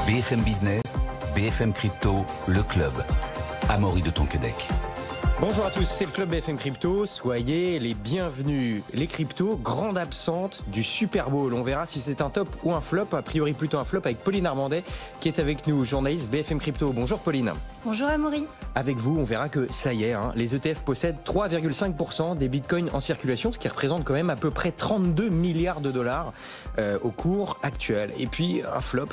BFM Business, BFM Crypto, le club. Amaury de Tonquédec. Bonjour à tous, c'est le club BFM Crypto, soyez les bienvenus. Les cryptos, grande absente du Super Bowl. On verra si c'est un top ou un flop, a priori plutôt un flop avec Pauline Armandet qui est avec nous, journaliste BFM Crypto. Bonjour Pauline. Bonjour Amaury. Avec vous, on verra que ça y est, les ETF possèdent 3,5% des bitcoins en circulation, ce qui représente quand même à peu près 32 milliards de dollars au cours actuel. Et puis un flop,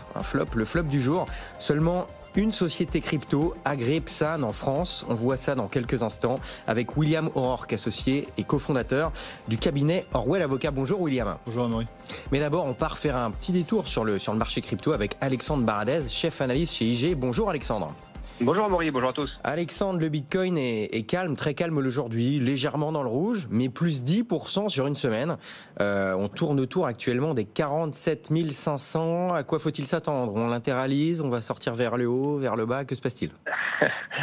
le flop du jour, seulement une société crypto agréée PSAN en France. On voit ça dans quelques instants avec William O'Rourke, associé et cofondateur du cabinet Orwell Avocat. Bonjour William. Bonjour Amaury. Mais d'abord, on part faire un petit détour sur le marché crypto avec Alexandre Baradez, chef analyste chez IG. Bonjour Alexandre. Bonjour Amaury, bonjour à tous. Alexandre, le Bitcoin est calme, très calme aujourd'hui, légèrement dans le rouge, mais plus 10% sur une semaine. On tourne autour actuellement des 47 500. À quoi faut-il s'attendre? On l'interalise, on va sortir vers le haut, vers le bas, que se passe-t-il?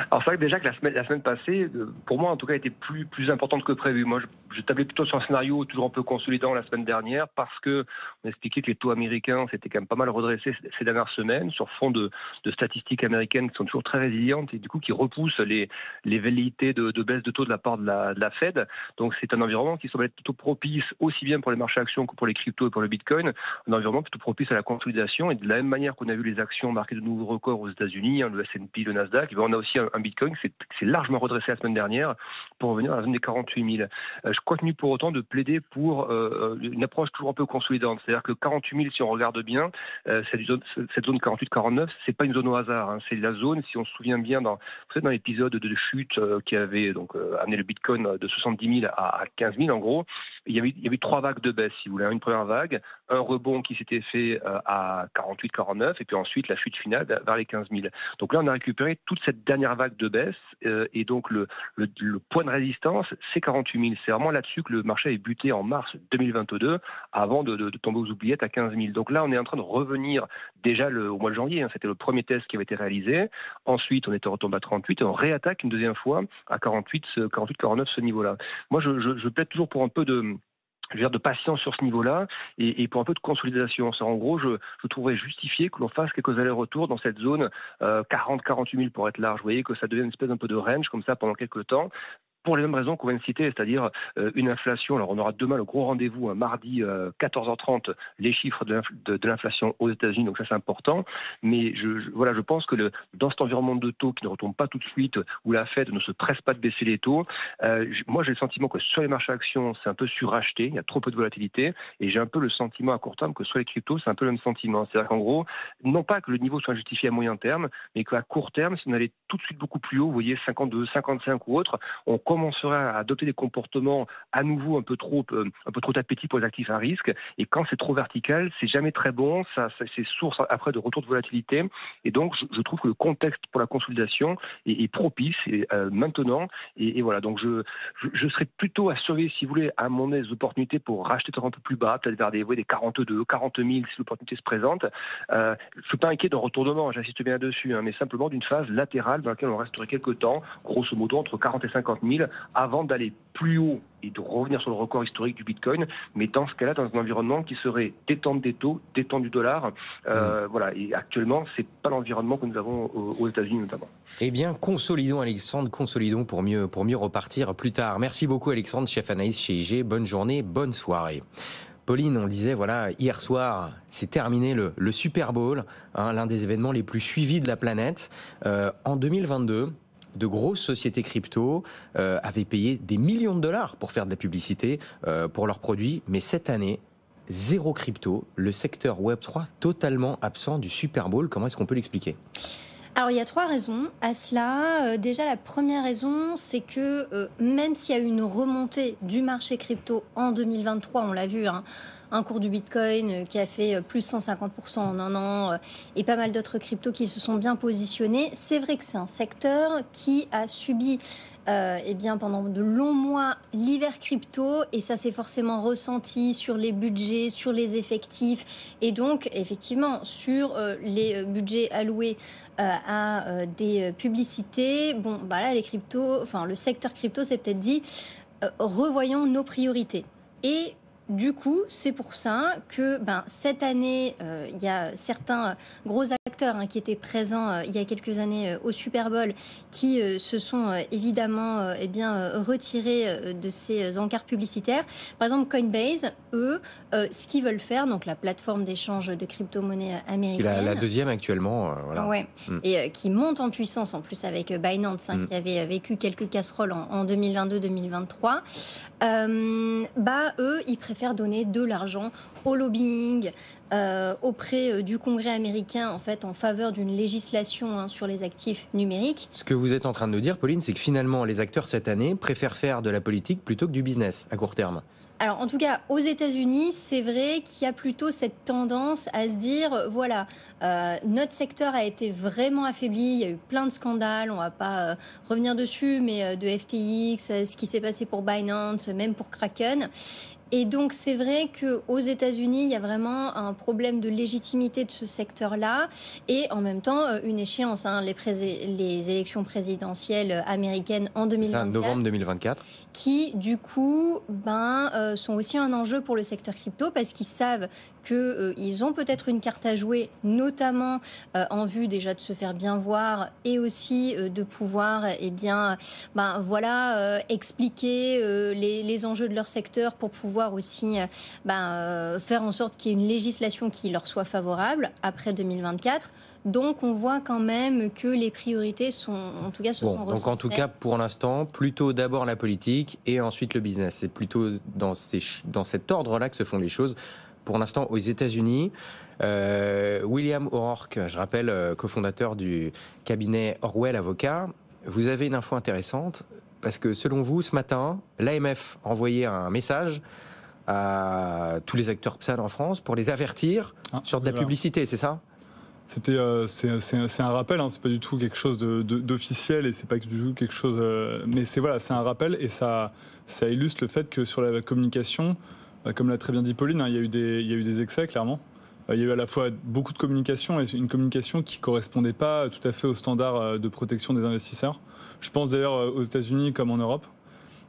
Alors c'est vrai que déjà que la semaine passée, pour moi en tout cas, était plus importante que prévu. Moi, je tablais plutôt sur un scénario toujours un peu consolidant la semaine dernière parce que on expliquait que les taux américains s'étaient quand même pas mal redressés ces dernières semaines sur fond de statistiques américaines qui sont toujours très résilientes et du coup qui repoussent les velléités de baisse de taux de la part de la Fed. Donc c'est un environnement qui semble être plutôt propice aussi bien pour les marchés actions que pour les cryptos et pour le Bitcoin, un environnement plutôt propice à la consolidation. Et de la même manière qu'on a vu les actions marquer de nouveaux records aux États-Unis, le S&P, le Nasdaq, on a aussi un Bitcoin qui s'est largement redressé la semaine dernière pour revenir à la zone des 48 000. Je continue pour autant de plaider pour une approche toujours un peu consolidante. C'est-à-dire que 48 000, si on regarde bien, cette zone 48-49, c'est pas une zone au hasard. C'est la zone, si on se souvient bien, dans l'épisode de chute qui avait donc amené le Bitcoin de 70 000 à 15 000 en gros, il y avait trois vagues de baisse, si vous voulez. Une première vague, un rebond qui s'était fait à 48-49 et puis ensuite la chute finale vers les 15 000. Donc là, on a récupéré toute cette dernière vague de baisse et donc le point de résistance, c'est 48 000. C'est vraiment là-dessus que le marché avait buté en mars 2022 avant de tomber aux oubliettes à 15 000. Donc là, on est en train de revenir déjà au mois de janvier. C'était le premier test qui avait été réalisé. Ensuite, on était retombé à 38 et on réattaque une deuxième fois à 48-49 ce niveau-là. Moi, je plaide toujours pour un peu de patience sur ce niveau-là et pour un peu de consolidation. En gros, je trouverais justifié que l'on fasse quelques allers-retours dans cette zone 40-48 000 pour être large. Vous voyez que ça devient une espèce un peu de range comme ça pendant quelques temps. Pour les mêmes raisons qu'on vient de citer, c'est-à-dire une inflation. Alors on aura demain le gros rendez-vous, mardi 14h30, les chiffres de l'inflation aux États-Unis, donc ça c'est important. Mais je pense que dans cet environnement de taux qui ne retombe pas tout de suite, où la Fed ne se presse pas de baisser les taux, moi j'ai le sentiment que sur les marchés actions c'est un peu suracheté, il y a trop peu de volatilité, et j'ai un peu le sentiment à court terme que sur les cryptos c'est un peu le même sentiment. C'est-à-dire qu'en gros, non pas que le niveau soit justifié à moyen terme, mais qu'à court terme, si on allait tout de suite beaucoup plus haut, vous voyez 52, 55 ou autre, on commencerait à adopter des comportements à nouveau un peu trop d'appétit pour les actifs à risque. Et quand c'est trop vertical, c'est jamais très bon. C'est source après de retour de volatilité. Et donc, je trouve que le contexte pour la consolidation est propice maintenant. Et voilà. Donc, je serais plutôt à surveiller, si vous voulez, à mon aise, des opportunités pour racheter un peu plus bas, peut-être vers des 42, 40 000 si l'opportunité se présente. Je ne suis pas inquiet d'un retournement. J'insiste bien là-dessus, mais simplement d'une phase latérale dans laquelle on resterait quelques temps, grosso modo entre 40 et 50 000, avant d'aller plus haut et de revenir sur le record historique du Bitcoin, mais dans ce cas-là, dans un environnement qui serait détente des taux, détente du dollar. Voilà. Et actuellement, c'est pas l'environnement que nous avons aux États-Unis notamment. Eh bien, consolidons Alexandre, consolidons pour mieux repartir plus tard. Merci beaucoup Alexandre, chef analyste chez IG. Bonne journée, bonne soirée. Pauline, on le disait, voilà, hier soir, c'est terminé le Super Bowl, l'un des événements les plus suivis de la planète. En 2022, de grosses sociétés crypto avaient payé des millions de dollars pour faire de la publicité pour leurs produits. Mais cette année, zéro crypto, le secteur Web3 totalement absent du Super Bowl. Comment est-ce qu'on peut l'expliquer ? Alors, il y a trois raisons à cela. Déjà, la première raison, c'est que même s'il y a eu une remontée du marché crypto en 2023, on l'a vu, un cours du Bitcoin qui a fait plus 150% en un an et pas mal d'autres cryptos qui se sont bien positionnés, c'est vrai que c'est un secteur qui a subi pendant de longs mois l'hiver crypto, et ça s'est forcément ressenti sur les budgets, sur les effectifs et donc effectivement sur les budgets alloués à des publicités. Bon, bah là, les cryptos, le secteur crypto s'est peut-être dit revoyons nos priorités. Et du coup, c'est pour ça que cette année, il y a certains gros acteurs qui étaient présents il y a quelques années au Super Bowl qui se sont évidemment retirés de ces encarts publicitaires. Par exemple, Coinbase, eux, ce qu'ils veulent faire, donc la plateforme d'échange de crypto-monnaies américaine. La deuxième actuellement. Voilà. Ouais. Et qui monte en puissance en plus avec Binance, qui avait vécu quelques casseroles en 2022-2023. Eux, ils préfèrent donner de l'argent au lobbying auprès du Congrès américain en fait en faveur d'une législation sur les actifs numériques. Ce que vous êtes en train de nous dire, Pauline, c'est que finalement les acteurs cette année préfèrent faire de la politique plutôt que du business à court terme. Alors, en tout cas, aux États-Unis, c'est vrai qu'il y a plutôt cette tendance à se dire, voilà, notre secteur a été vraiment affaibli, il y a eu plein de scandales, on ne va pas revenir dessus, mais de FTX, ce qui s'est passé pour Binance, même pour Kraken. Et donc, c'est vrai qu'aux États-Unis, il y a vraiment un problème de légitimité de ce secteur-là et en même temps, une échéance, les élections présidentielles américaines en 2024. C'est ça, novembre 2024. Qui, du coup, sont aussi un enjeu pour le secteur crypto parce qu'ils savent qu'ils ont peut-être une carte à jouer, notamment en vue déjà de se faire bien voir et aussi de pouvoir expliquer les enjeux de leur secteur pour pouvoir aussi faire en sorte qu'il y ait une législation qui leur soit favorable après 2024. Donc, on voit quand même que les priorités sont, en tout cas, sont recentrées. Donc, en tout cas, pour l'instant, plutôt d'abord la politique et ensuite le business. C'est plutôt dans cet ordre-là que se font les choses. Pour l'instant, aux États-Unis, William O'Rourke, je rappelle, cofondateur du cabinet Orwell Avocat, vous avez une info intéressante parce que selon vous, ce matin, l'AMF a envoyé un message à tous les acteurs PSAN en France pour les avertir sur de la publicité, c'est ça ? C'est un rappel, c'est pas du tout quelque chose d'officiel et c'est pas du tout quelque chose. Mais c'est un rappel et ça illustre le fait que sur la communication, comme l'a très bien dit Pauline, il y a eu des excès clairement. Il y a eu à la fois beaucoup de communication et une communication qui correspondait pas tout à fait aux standards de protection des investisseurs. Je pense d'ailleurs aux États-Unis comme en Europe.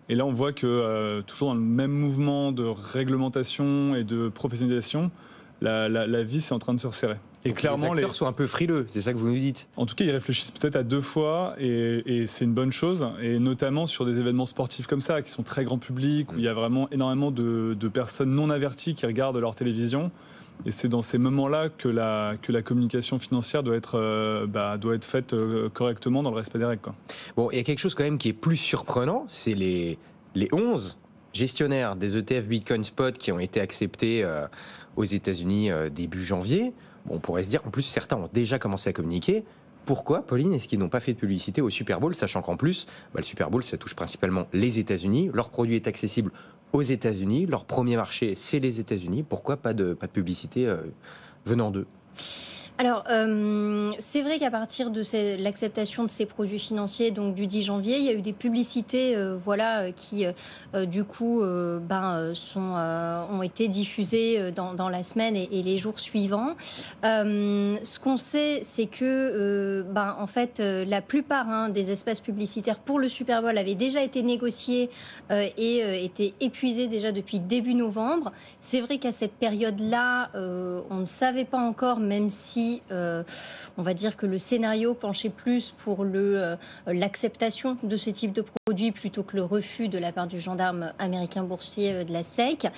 Et là, on voit que toujours dans le même mouvement de réglementation et de professionnalisation, la vis est en train de se resserrer. Et donc clairement, les acteurs sont un peu frileux, c'est ça que vous nous dites. En tout cas, ils réfléchissent peut-être à 2 fois et c'est une bonne chose. Et notamment sur des événements sportifs comme ça, qui sont très grand public, où il y a vraiment énormément de personnes non averties qui regardent leur télévision. Et c'est dans ces moments-là que la communication financière doit être faite correctement dans le respect des règles, quoi. Bon, il y a quelque chose quand même qui est plus surprenant, c'est les 11 gestionnaires des ETF Bitcoin Spot qui ont été acceptés aux États-Unis début janvier. Bon, on pourrait se dire, en plus, certains ont déjà commencé à communiquer. Pourquoi, Pauline, est-ce qu'ils n'ont pas fait de publicité au Super Bowl, sachant qu'en plus, le Super Bowl, ça touche principalement les États-Unis. Leur produit est accessible aux États-Unis. Leur premier marché, c'est les États-Unis. Pourquoi pas de publicité venant d'eux ? Alors, c'est vrai qu'à partir de l'acceptation de ces produits financiers, donc du 10 janvier, il y a eu des publicités qui, du coup, ont été diffusées dans la semaine et les jours suivants. Ce qu'on sait, c'est que, en fait, la plupart des espaces publicitaires pour le Super Bowl avaient déjà été négociés et étaient épuisés déjà depuis début novembre. C'est vrai qu'à cette période-là, on ne savait pas encore, même si on va dire que le scénario penchait plus pour l'acceptation de ce type de produit plutôt que le refus de la part du gendarme américain boursier de la SEC.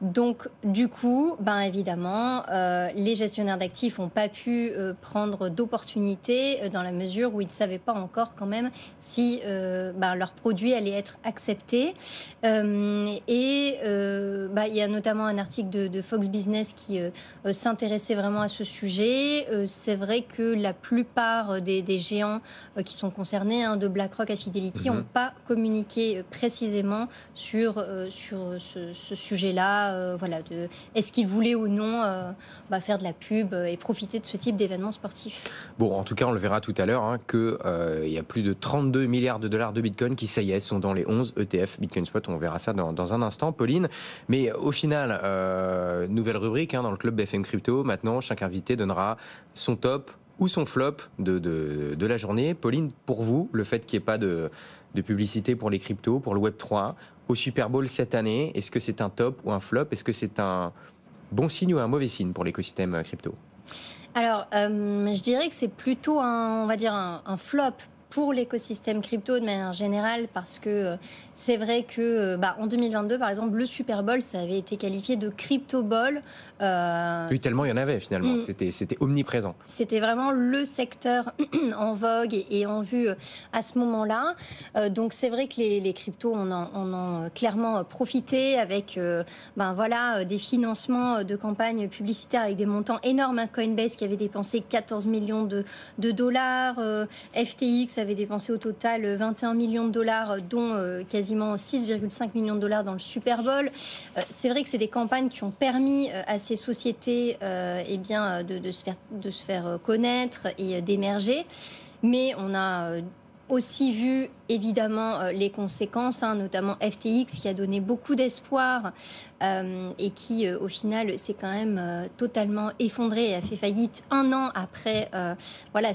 Donc, du coup, évidemment, les gestionnaires d'actifs n'ont pas pu prendre d'opportunités dans la mesure où ils ne savaient pas encore quand même si leur produit allait être accepté. Il y a notamment un article de Fox Business qui s'intéressait vraiment à ce sujet. C'est vrai que la plupart des géants qui sont concernés, de BlackRock à Fidelity, n'ont pas communiqué précisément sur ce sujet-là. Est-ce qu'ils voulaient ou non faire de la pub et profiter de ce type d'événements sportifs. Bon, en tout cas, on le verra tout à l'heure, qu'il y a plus de 32 milliards de dollars de Bitcoin qui, ça y est, sont dans les 11 ETF Bitcoin Spot. On verra ça dans un instant, Pauline. Mais au final, nouvelle rubrique dans le club BFM Crypto. Maintenant, chaque invité donnera son top ou son flop de la journée. Pauline, pour vous, le fait qu'il n'y ait pas de publicité pour les cryptos, pour le Web3, au Super Bowl cette année. Est-ce que c'est un top ou un flop? Est-ce que c'est un bon signe ou un mauvais signe pour l'écosystème crypto? Alors, je dirais que c'est plutôt on va dire un flop pour l'écosystème crypto de manière générale, parce que c'est vrai que en 2022, par exemple, le Super Bowl, ça avait été qualifié de Crypto Bowl. Oui, tellement il y en avait finalement, c'était omniprésent. C'était vraiment le secteur en vogue et en vue à ce moment-là. Donc c'est vrai que les cryptos en ont clairement profité avec des financements de campagnes publicitaires avec des montants énormes. Coinbase qui avait dépensé 14 millions de dollars, FTX avait dépensé au total 21 millions de dollars, dont quasiment 6,5 millions de dollars dans le Super Bowl. C'est vrai que c'est des campagnes qui ont permis à ces sociétés de se faire connaître et d'émerger. Mais on a aussi vu évidemment les conséquences, notamment FTX qui a donné beaucoup d'espoir et qui au final s'est quand même totalement effondré et a fait faillite un an après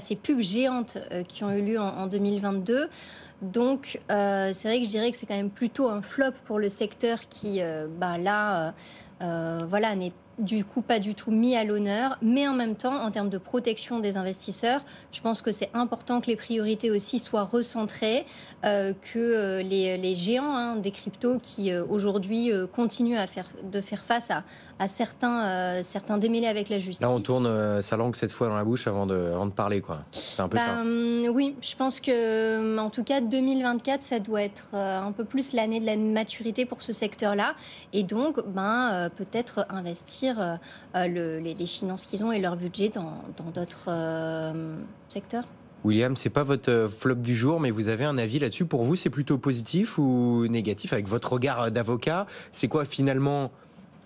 ces pubs géantes qui ont eu lieu en 2022. Donc c'est vrai que je dirais que c'est quand même plutôt un flop pour le secteur qui n'est du coup pas du tout mis à l'honneur, mais en même temps, en termes de protection des investisseurs, je pense que c'est important que les priorités aussi soient recentrées, que les géants des cryptos qui aujourd'hui continuent de faire face à certains démêlés avec la justice. Là, on tourne sa langue cette fois dans la bouche avant de parler, quoi. C'est un peu ça. Oui, je pense que, en tout cas, 2024, ça doit être un peu plus l'année de la maturité pour ce secteur-là, et donc, peut-être investir les finances qu'ils ont et leur budget dans d'autres secteurs. William, c'est pas votre flop du jour, mais vous avez un avis là-dessus. Pour vous, c'est plutôt positif ou négatif avec votre regard d'avocat? C'est quoi finalement?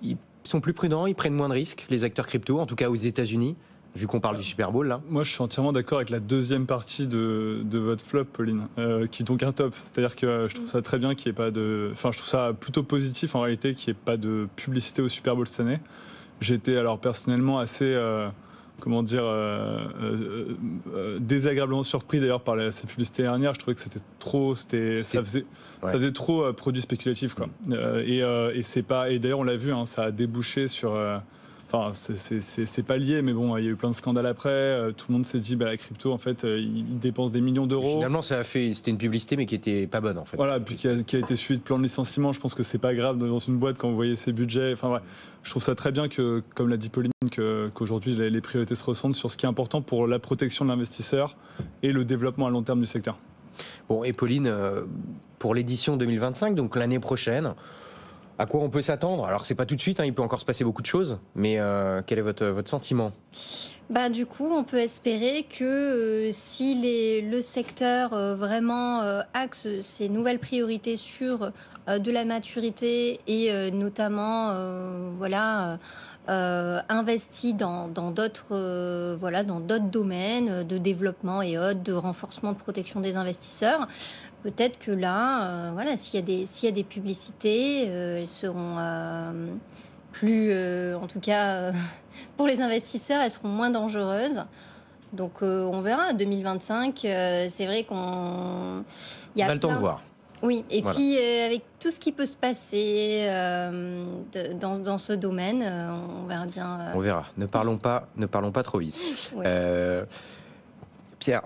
Ils sont plus prudents, ils prennent moins de risques, les acteurs crypto, en tout cas aux États-Unis, vu qu'on parle du Super Bowl là. Moi, je suis entièrement d'accord avec la deuxième partie de votre flop, Pauline, qui est donc un top. C'est-à-dire que je trouve ça très bien qu'il n'y ait pas de... Enfin, je trouve ça plutôt positif en réalité qu'il n'y ait pas de publicité au Super Bowl cette année. J'ai été alors personnellement assez... désagréablement surpris d'ailleurs par ces publicités dernières. Je trouvais que c'était trop, ça faisait trop produit spéculatif, quoi. Et c'est pas, et d'ailleurs on l'a vu, ça a débouché sur. Enfin, c'est pas lié, mais bon, il y a eu plein de scandales après. Tout le monde s'est dit, la crypto, en fait, ils dépensent des millions d'euros. Finalement, c'était une publicité, mais qui était pas bonne, en fait. Voilà, puis qui a été suivie de plan de licenciement. Je pense que c'est pas grave dans une boîte quand vous voyez ses budgets. Enfin, ouais, je trouve ça très bien que, comme l'a dit Pauline, qu'aujourd'hui les priorités se recentrent sur ce qui est important pour la protection de l'investisseur et le développement à long terme du secteur. Bon, et Pauline, pour l'édition 2025, donc l'année prochaine, à quoi on peut s'attendre? Alors, c'est pas tout de suite, il peut encore se passer beaucoup de choses, mais quel est votre sentiment? Du coup, on peut espérer que si le secteur vraiment axe ses nouvelles priorités sur de la maturité et notamment investi dans d'autres domaines de développement et autres, de renforcement de protection des investisseurs. Peut-être que là, s'il y a des publicités, elles seront plus, en tout cas, pour les investisseurs, elles seront moins dangereuses. Donc, on verra. 2025, c'est vrai qu'on... On a le temps de voir. Oui, et puis avec tout ce qui peut se passer dans ce domaine, on verra bien. On verra. Ne parlons pas trop vite. Ouais. Pierre,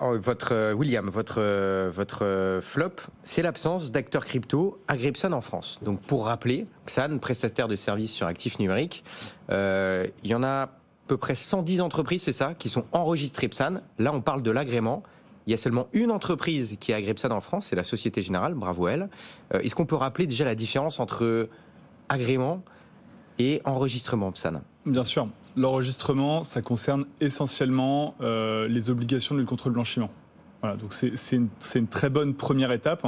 William, votre flop, c'est l'absence d'acteurs crypto à Gripsan en France. Donc pour rappeler, Xan, prestataire de services sur actifs numériques, il y en a à peu près 110 entreprises, c'est ça, qui sont enregistrées Xan. Là, on parle de l'agrément. Il y a seulement une entreprise qui est à Gripsan en France, c'est la Société Générale, bravo elle. Est-ce qu'on peut rappeler déjà la différence entre agrément et enregistrement Xan? Bien sûr. L'enregistrement, ça concerne essentiellement les obligations de lutte contre le blanchiment. Voilà, donc c'est une très bonne première étape,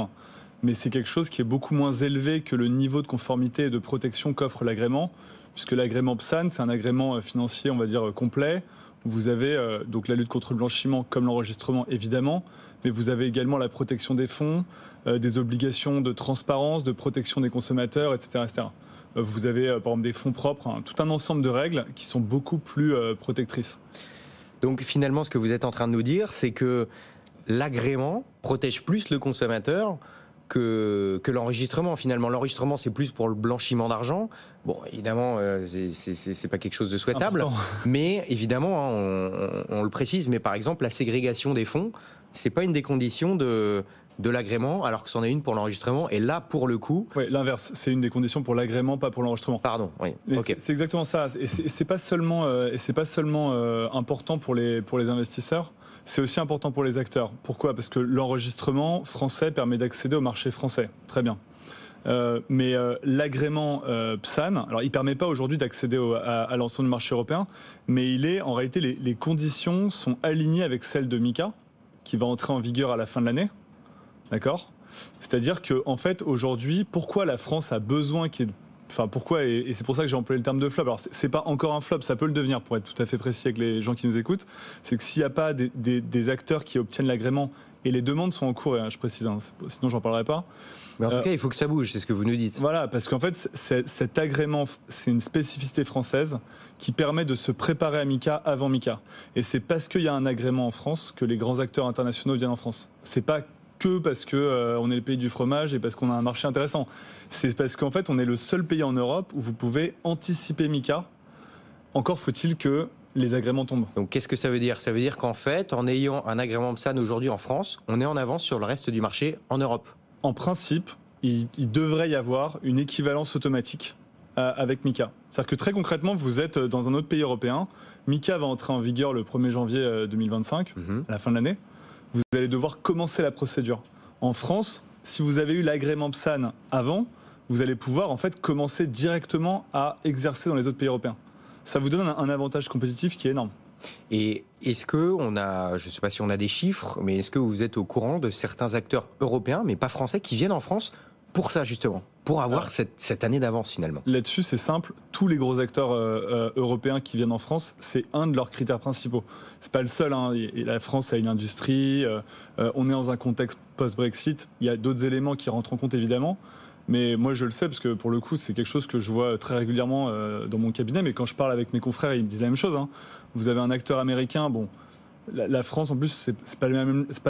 mais c'est quelque chose qui est beaucoup moins élevé que le niveau de conformité et de protection qu'offre l'agrément, puisque l'agrément PSAN, c'est un agrément financier, on va dire, complet. Vous avez donc la lutte contre le blanchiment comme l'enregistrement, évidemment, mais vous avez également la protection des fonds, des obligations de transparence, de protection des consommateurs, etc. etc. Vous avez, par exemple, des fonds propres, tout un ensemble de règles qui sont beaucoup plus protectrices. Donc, finalement, ce que vous êtes en train de nous dire, c'est que l'agrément protège plus le consommateur que l'enregistrement. Finalement, l'enregistrement, c'est plus pour le blanchiment d'argent. Bon, évidemment, c'est pas quelque chose de souhaitable, mais évidemment, hein, on le précise. Mais par exemple, la ségrégation des fonds, c'est pas une des conditions de l'agrément, alors que c'en est une pour l'enregistrement. Et là, pour le coup, oui, l'inverse, c'est une des conditions pour l'agrément, pas pour l'enregistrement. Pardon, oui. Okay. C'est exactement ça. Et c'est pas seulement, important pour les investisseurs. C'est aussi important pour les acteurs. Pourquoi ? Parce que l'enregistrement français permet d'accéder au marché français. Très bien. Mais l'agrément PSAN, alors il ne permet pas aujourd'hui d'accéder à l'ensemble du marché européen, mais en réalité, les conditions sont alignées avec celles de MiCA, qui va entrer en vigueur à la fin de l'année. D'accord ? C'est-à-dire qu'en fait, aujourd'hui, pourquoi la France a besoin qu'il y ait... Enfin, pourquoi, et c'est pour ça que j'ai employé le terme de flop. Alors, c'est pas encore un flop, ça peut le devenir, pour être tout à fait précis avec les gens qui nous écoutent. C'est que s'il n'y a pas des acteurs qui obtiennent l'agrément, et les demandes sont en cours, je précise, hein, sinon j'en parlerai pas. Mais en tout cas, il faut que ça bouge, c'est ce que vous nous dites. Voilà, parce qu'en fait, cet agrément, c'est une spécificité française qui permet de se préparer à MiCA avant MiCA. Et c'est parce qu'il y a un agrément en France que les grands acteurs internationaux viennent en France. C'est pas que parce que on est le pays du fromage et parce qu'on a un marché intéressant. C'est parce qu'en fait, on est le seul pays en Europe où vous pouvez anticiper MiCA. Encore faut-il que les agréments tombent. Donc qu'est-ce que ça veut dire ? Ça veut dire qu'en fait, en ayant un agrément PSAN aujourd'hui en France, on est en avance sur le reste du marché en Europe. En principe, il devrait y avoir une équivalence automatique avec MiCA. C'est-à-dire que très concrètement, vous êtes dans un autre pays européen, MiCA va entrer en vigueur le 1er janvier 2025, à la fin de l'année. Vous allez devoir commencer la procédure. En France, si vous avez eu l'agrément PSAN avant, vous allez pouvoir en fait commencer directement à exercer dans les autres pays européens. Ça vous donne un avantage compétitif qui est énorme. Et est-ce que je ne sais pas si on a des chiffres, mais est-ce que vous êtes au courant de certains acteurs européens, mais pas français, qui viennent en France pour ça justement, pour avoir cette année d'avance finalement? Là-dessus, c'est simple. Tous les gros acteurs européens qui viennent en France, c'est un de leurs critères principaux. C'est pas le seul. Hein. La France a une industrie. On est dans un contexte post-Brexit. Il y a d'autres éléments qui rentrent en compte évidemment. Mais moi, je le sais parce que pour le coup, c'est quelque chose que je vois très régulièrement dans mon cabinet. Mais quand je parle avec mes confrères, ils me disent la même chose. Hein. Vous avez un acteur américain. Bon, la France, en plus, c'est pas la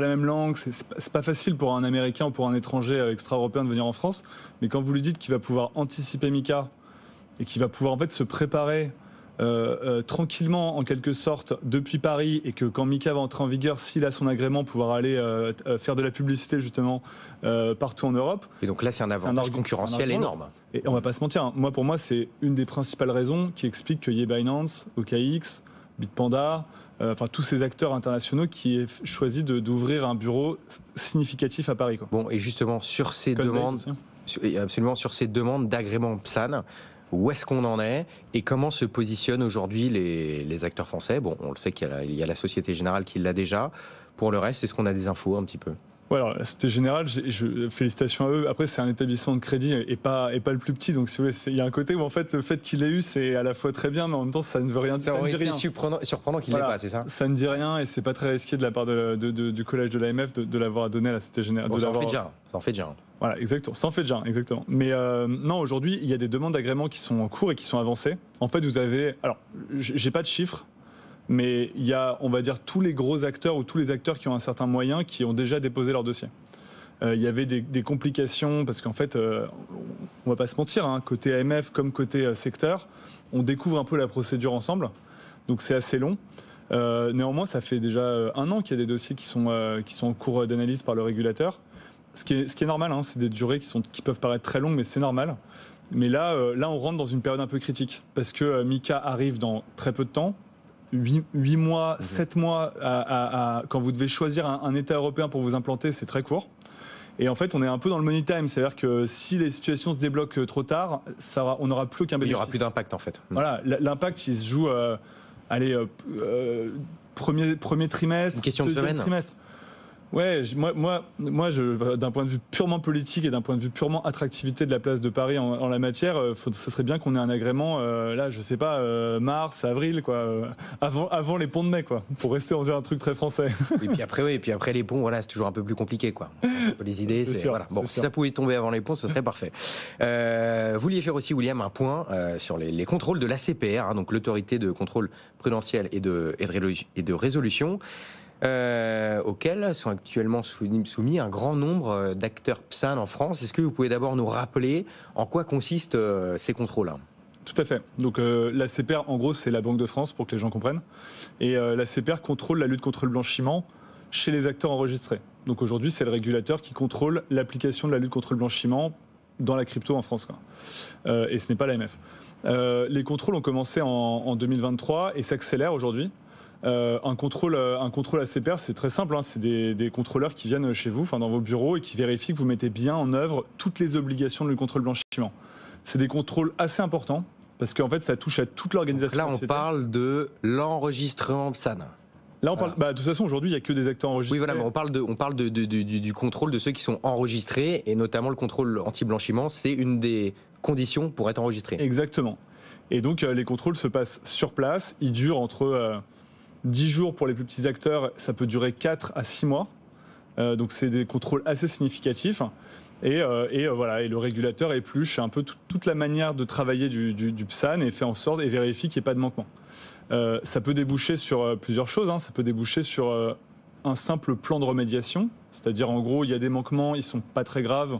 même langue. C'est pas facile pour un Américain ou pour un étranger extra-européen de venir en France. Mais quand vous lui dites qu'il va pouvoir anticiper MiCA et qu'il va pouvoir en fait se préparer tranquillement en quelque sorte depuis Paris, et que quand MiCA va entrer en vigueur, s'il a son agrément, pouvoir aller faire de la publicité justement partout en Europe. Et donc là, c'est un avantage concurrentiel énorme. Et on va pas se mentir, hein. Pour moi, c'est une des principales raisons qui explique qu'il y ait Binance, OKX, Bitpanda, tous ces acteurs internationaux qui aient choisi d'ouvrir un bureau significatif à Paris, quoi. Bon, et justement sur ces demandes, absolument sur ces demandes d'agrément PSAN, où est-ce qu'on en est et comment se positionnent aujourd'hui les acteurs français? Bon, on le sait qu'il y a la Société Générale qui l'a déjà. Pour le reste, est-ce qu'on a des infos un petit peu? Ouais, alors, la Société Générale, félicitations à eux. Après, c'est un établissement de crédit et pas le plus petit. Donc, si vous voulez, il y a un côté où, en fait, le fait qu'il l'ait eu, c'est à la fois très bien, mais en même temps, ça ne veut rien dire. Ça aurait été surprenant qu'il ne l'ait pas, c'est ça? Ça ne dit rien et c'est pas très risqué de la part du collège de l'AMF de l'avoir donné à la Société Générale. Bon, ça en fait déjà. Voilà, exactement. Ça en fait déjà, exactement. Mais non, aujourd'hui, il y a des demandes d'agrément qui sont en cours et qui sont avancées. En fait, vous avez... Alors, j'ai pas de chiffres, mais il y a, on va dire, tous les gros acteurs ou tous les acteurs qui ont un certain moyen qui ont déjà déposé leur dossier. Il y avait des complications parce qu'en fait, on va pas se mentir, hein, côté AMF comme côté secteur, on découvre un peu la procédure ensemble, donc c'est assez long. Néanmoins, ça fait déjà 1 an qu'il y a des dossiers qui sont en cours d'analyse par le régulateur. Ce qui est normal, hein, c'est des durées qui peuvent paraître très longues, mais c'est normal. Mais là, on rentre dans une période un peu critique parce que MiCA arrive dans très peu de temps. 8 mois, 7 mois, quand vous devez choisir un État européen pour vous implanter, c'est très court. Et en fait, on est un peu dans le money time, c'est-à-dire que si les situations se débloquent trop tard, on n'aura plus aucun bénéfice. Il n'y aura plus d'impact en fait. Voilà, l'impact, il se joue, premier trimestre, une question de deuxième trimestre. Ouais, moi, d'un point de vue purement politique et d'un point de vue purement attractivité de la place de Paris en la matière, ça serait bien qu'on ait un agrément, là, je sais pas, mars, avril, quoi, avant les ponts de mai, quoi, pour rester dans un truc très français. Et puis après les ponts, voilà, c'est toujours un peu plus compliqué, quoi. Les idées, c'est voilà. Bon, si ça pouvait tomber avant les ponts, ce serait parfait. Vous vouliez faire aussi, William, un point sur les contrôles de l'ACPR, hein, donc l'autorité de contrôle prudentiel et de résolution. auxquels sont actuellement soumis un grand nombre d'acteurs PSAN en France. Est-ce que vous pouvez d'abord nous rappeler en quoi consistent ces contrôles? Tout à fait. Donc la CPR, en gros, c'est la Banque de France, pour que les gens comprennent. Et la CPR contrôle la lutte contre le blanchiment chez les acteurs enregistrés. Donc aujourd'hui, c'est le régulateur qui contrôle l'application de la lutte contre le blanchiment dans la crypto en France, quoi. Et ce n'est pas l'AMF. Les contrôles ont commencé en 2023 et s'accélèrent aujourd'hui. Un contrôle ACPR, c'est très simple, hein, c'est des contrôleurs qui viennent chez vous, dans vos bureaux, et qui vérifient que vous mettez bien en œuvre toutes les obligations de lutte contre le blanchiment. C'est des contrôles assez importants, parce qu'en fait, ça touche à toute l'organisation. Là, on parle de l'enregistrement PSAN. Là, on parle. De toute façon, aujourd'hui, il n'y a que des acteurs enregistrés. Oui, voilà, mais on parle du contrôle de ceux qui sont enregistrés, et notamment le contrôle anti-blanchiment, c'est une des conditions pour être enregistré. Exactement. Et donc, les contrôles se passent sur place. Ils durent entre 10 jours pour les plus petits acteurs, ça peut durer 4 à 6 mois. Donc, c'est des contrôles assez significatifs. Et le régulateur épluche un peu toute la manière de travailler du PSAN et fait en sorte et vérifie qu'il n'y ait pas de manquement. Ça peut déboucher sur plusieurs choses. Ça peut déboucher sur un simple plan de remédiation, c'est-à-dire en gros il y a des manquements, ils sont pas très graves,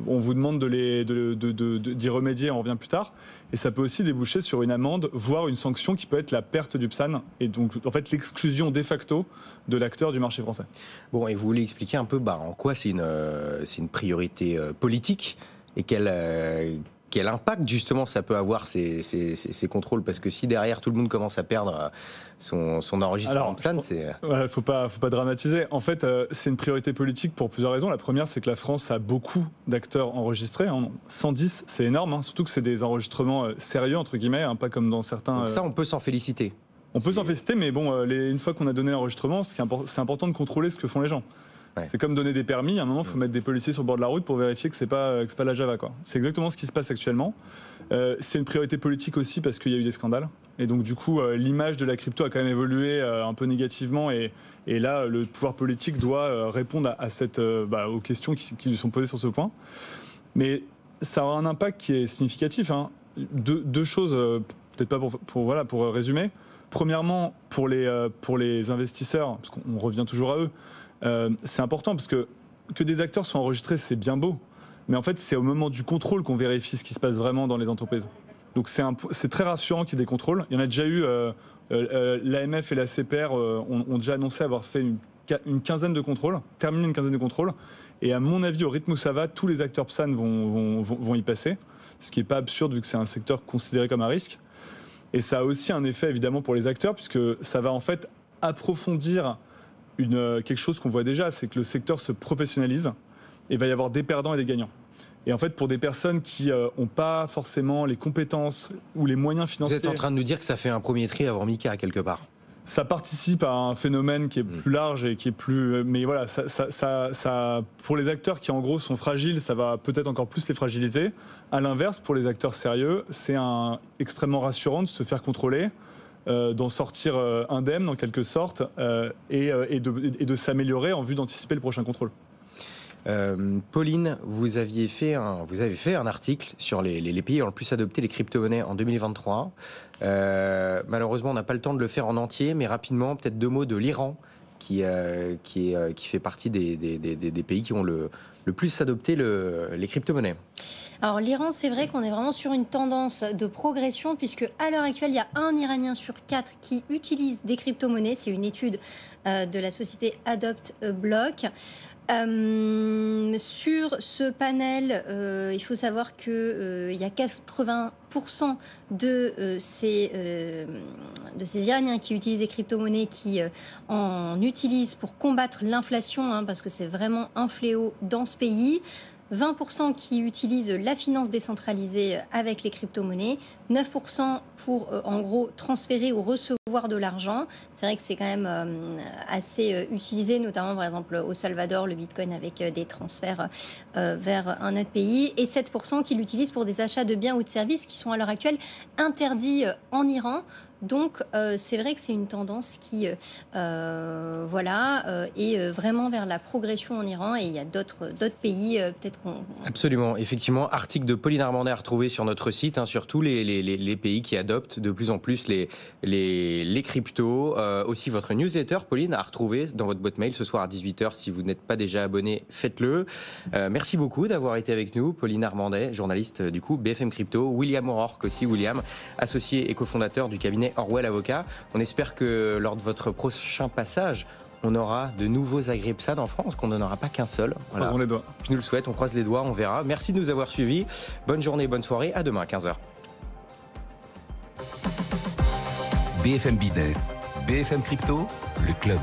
on vous demande d'y remédier, on revient plus tard. Et ça peut aussi déboucher sur une amende, voire une sanction qui peut être la perte du PSAN et donc en fait l'exclusion de facto de l'acteur du marché français. Bon, et vous voulez expliquer un peu en quoi c'est une priorité politique et quel impact justement ça peut avoir ces contrôles, parce que si derrière tout le monde commence à perdre son enregistrement PSAN, c'est... Faut pas dramatiser. En fait, c'est une priorité politique pour plusieurs raisons. La première, c'est que la France a beaucoup d'acteurs enregistrés. 110, c'est énorme, surtout que c'est des enregistrements sérieux, entre guillemets, pas comme dans certains... Donc ça, on peut s'en féliciter. On peut s'en féliciter, mais bon, une fois qu'on a donné l'enregistrement, c'est important de contrôler ce que font les gens. Ouais. C'est comme donner des permis, à un moment, il faut mettre des policiers sur le bord de la route pour vérifier que c'est pas la Java, quoi. C'est exactement ce qui se passe actuellement. C'est une priorité politique aussi parce qu'il y a eu des scandales. Et donc, du coup, l'image de la crypto a quand même évolué un peu négativement. Et là, le pouvoir politique doit répondre aux questions qui lui sont posées sur ce point. Mais ça aura un impact qui est significatif. Deux choses, peut-être pas pour résumer. Premièrement, pour les investisseurs, parce qu'on revient toujours à eux, c'est important parce que des acteurs soient enregistrés, c'est bien beau. Mais en fait, c'est au moment du contrôle qu'on vérifie ce qui se passe vraiment dans les entreprises. Donc c'est très rassurant qu'il y ait des contrôles. Il y en a déjà eu, l'AMF et la CPR ont déjà annoncé avoir fait une quinzaine de contrôles, terminé une quinzaine de contrôles. Et à mon avis, au rythme où ça va, tous les acteurs PSAN vont y passer. Ce qui n'est pas absurde vu que c'est un secteur considéré comme un risque. Et ça a aussi un effet évidemment pour les acteurs, puisque ça va en fait approfondir quelque chose qu'on voit déjà, c'est que le secteur se professionnalise et il va y avoir des perdants et des gagnants. Et en fait, pour des personnes qui n'ont pas forcément les compétences ou les moyens financiers... Vous êtes en train de nous dire que ça fait un premier tri avant Mika, quelque part? Ça participe à un phénomène qui est plus large et qui est plus... Mais voilà, ça, pour les acteurs qui en gros sont fragiles, ça va peut-être encore plus les fragiliser. À l'inverse, pour les acteurs sérieux, c'est extrêmement rassurant de se faire contrôler, d'en sortir indemne en quelque sorte, et de s'améliorer en vue d'anticiper le prochain contrôle. Pauline, vous avez fait un article sur les pays ayant le plus adopté les crypto-monnaies en 2023. Malheureusement, on n'a pas le temps de le faire en entier, mais rapidement, peut-être 2 mots de l'Iran, qui fait partie des pays qui ont le plus adopté les crypto-monnaies. Alors l'Iran, c'est vrai qu'on est vraiment sur une tendance de progression, puisque à l'heure actuelle, il y a 1 Iranien sur 4 qui utilise des crypto-monnaies. C'est une étude de la société Adopt Block. Sur ce panel, il faut savoir qu'il y a 80% de ces Iraniens qui utilisent des crypto-monnaies qui en utilisent pour combattre l'inflation, parce que c'est vraiment un fléau dans ce pays. 20% qui utilisent la finance décentralisée avec les crypto-monnaies, 9% pour, en gros, transférer ou recevoir de l'argent. C'est vrai que c'est quand même assez utilisé, notamment, par exemple, au Salvador, le Bitcoin avec des transferts vers un autre pays. Et 7% qui l'utilisent pour des achats de biens ou de services qui sont à l'heure actuelle interdits en Iran. Donc, c'est vrai que c'est une tendance qui, est vraiment vers la progression en Iran. Et il y a d'autres pays, peut-être qu'on... Absolument, effectivement. Article de Pauline Armandet à retrouver sur notre site, sur tous les pays qui adoptent de plus en plus les cryptos. Aussi, votre newsletter, Pauline, à retrouver dans votre boîte mail ce soir à 18h. Si vous n'êtes pas déjà abonné, faites-le. Merci beaucoup d'avoir été avec nous. Pauline Armandet, journaliste du coup BFM Crypto. William O'Rourke aussi, William, associé et cofondateur du cabinet Orwell Avocat. On espère que lors de votre prochain passage, on aura de nouveaux agripsades en France, qu'on n'en aura pas qu'un seul. Voilà. Croisons les doigts. Je nous le souhaite, on croise les doigts, on verra. Merci de nous avoir suivis. Bonne journée, bonne soirée. À demain à 15h. BFM Business, BFM Crypto, le club.